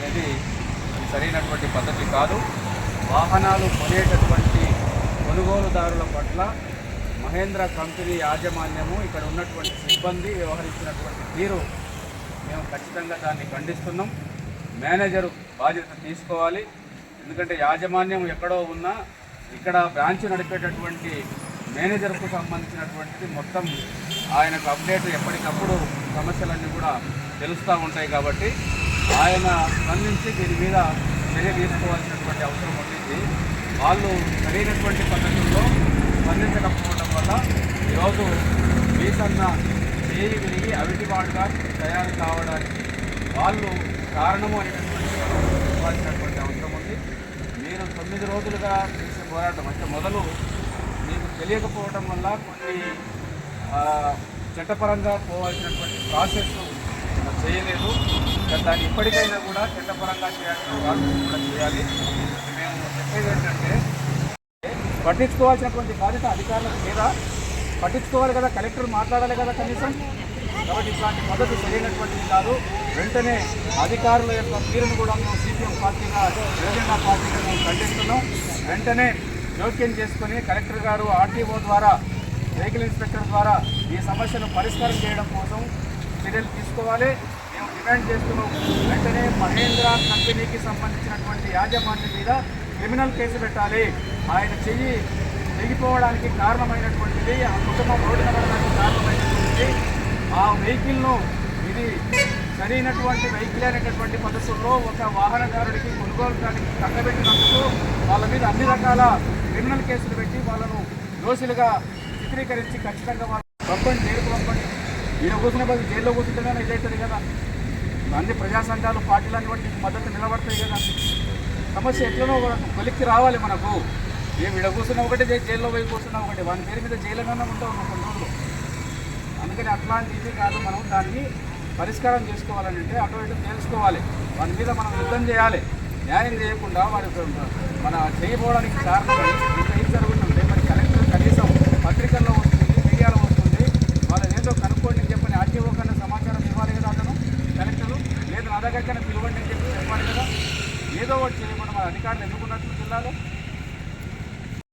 అనేది సరైనటువంటి పద్ధతి కాదు. వాహనాలు కొనేటటువంటి కొనుగోలుదారుల పట్ల మహేంద్ర కంపెనీ యాజమాన్యము, ఇక్కడ ఉన్నటువంటి సిబ్బంది వ్యవహరించినటువంటి తీరు మేము ఖచ్చితంగా దాన్ని ఖండిస్తున్నాం. మేనేజరు బాధ్యత తీసుకోవాలి. ఎందుకంటే యాజమాన్యం ఎక్కడో ఉన్నా ఇక్కడ బ్రాంచ్ నడిపేటటువంటి మేనేజర్కు సంబంధించినటువంటిది మొత్తం ఆయనకు అప్డేట్ ఎప్పటికప్పుడు సమస్యలన్నీ కూడా తెలుస్తూ ఉంటాయి. కాబట్టి ఆయన స్పందించి దీని మీద చర్య తీసుకోవాల్సినటువంటి అవసరం ఉంది. వాళ్ళు సరైనటువంటి పద్ధతుల్లో స్పందించకపోవడం వల్ల ఈరోజు వీసన్న చేయి విరిగి అవిటివాడుగా తయారు కావడానికి వాళ్ళు కారణము అనేటటువంటి ఇవ్వాల్సినటువంటి అవసరం ఉంది. మీరు 9 రోజులుగా చేసే పోరాటం అంటే మొదలు మీకు తెలియకపోవడం వల్ల కొన్ని చట్టపరంగా పోవాల్సినటువంటి ప్రాసెస్ చేయలేదు. దాన్ని ఇప్పటికైనా కూడా చట్టపరంగా చేయాల్సిన వాళ్ళు కూడా చేయాలి. మేము చెప్పేది ఏంటంటే పట్టించుకోవాల్సినటువంటి బాధ్యత అధికారులకు లేదా పట్టించుకోవాలి కదా, కలెక్టర్ మాట్లాడాలి కదా కనీసం. కాబట్టి ఇట్లాంటి పద్ధతి సరైనటువంటిది కాదు. వెంటనే అధికారుల యొక్క తీరును కూడా మేము సిపిఎం పార్టీగా తెలంగాణ పార్టీగా మేము ఖండిస్తున్నాం. వెంటనే జోక్యం చేసుకుని కలెక్టర్ గారు ఆర్టీఓ ద్వారా వెహికల్ ఇన్స్పెక్టర్ ద్వారా ఈ సమస్యను పరిష్కారం చేయడం కోసం చర్యలు తీసుకోవాలి. మేము డిమాండ్ చేస్తున్నాం. వెంటనే మహేంద్ర కంపెనీకి సంబంధించినటువంటి యాజమాన్యం మీద క్రిమినల్ కేసు పెట్టాలి. ఆయన చెయ్యి తెగిపోవడానికి కారణమైనటువంటిది, ఆ కుటుంబం రోడ్డు నడవడానికి కారణమైనటువంటిది ఆ వెహికల్ను ఇది సరైనటువంటి వెహికల్ అనేటటువంటి పద్ధతుల్లో ఒక వాహనదారుడికి కొనుగోలుదారుడికి కట్టబెట్టినందుకు వాళ్ళ మీద అన్ని రకాల క్రిమినల్ కేసులు పెట్టి వాళ్ళను దోషులుగా చిత్రీకరించి ఖచ్చితంగా వాళ్ళు పంపండి, జైలుకు పంపండి. ఈయన కూర్చున్న బదులు జైల్లో కూర్చుంటేనే ఇదవుతుంది కదా. అన్ని ప్రజా సంఘాలు పార్టీలు వంటి మద్దతు నిలబడతాయి కదా. సమస్య ఎట్లనో కొలిక్కి రావాలి మనకు. మేము ఈడ కూర్చున్నా ఒకటి, జైల్లో పోయి కూర్చున్నా ఒకటి, వాని పేరు మీద జైలుగానే ఉంటాం కొన్ని రోజులు. అందుకని అట్లాంటి ఇది కాదు. మనం దాన్ని పరిష్కారం చేసుకోవాలని అంటే అటు ఇటు తెలుసుకోవాలి. వాని మీద మనం యుద్ధం చేయాలి. న్యాయం చేయకుండా వారి మన చేయబోవడానికి కారణం ఏం జరుగుతుంటే మరి కలెక్టర్ కనీసం పత్రికల్లో వస్తుంది, మీడియాలో వస్తుంది, వాళ్ళు ఏదో కనుక్కోండి అని చెప్పని ఆర్టీఓ కన్నా సమాచారం ఇవ్వాలి కదా. అతను కలెక్టరు లేదు నా దగ్గర కన్నా పిలవండి అని చెప్పి చెప్పాలి కదా. ఏదో ఒకటి చేయకుండా మన అధికారులు ఎందుకున్నట్లు జిల్లాలో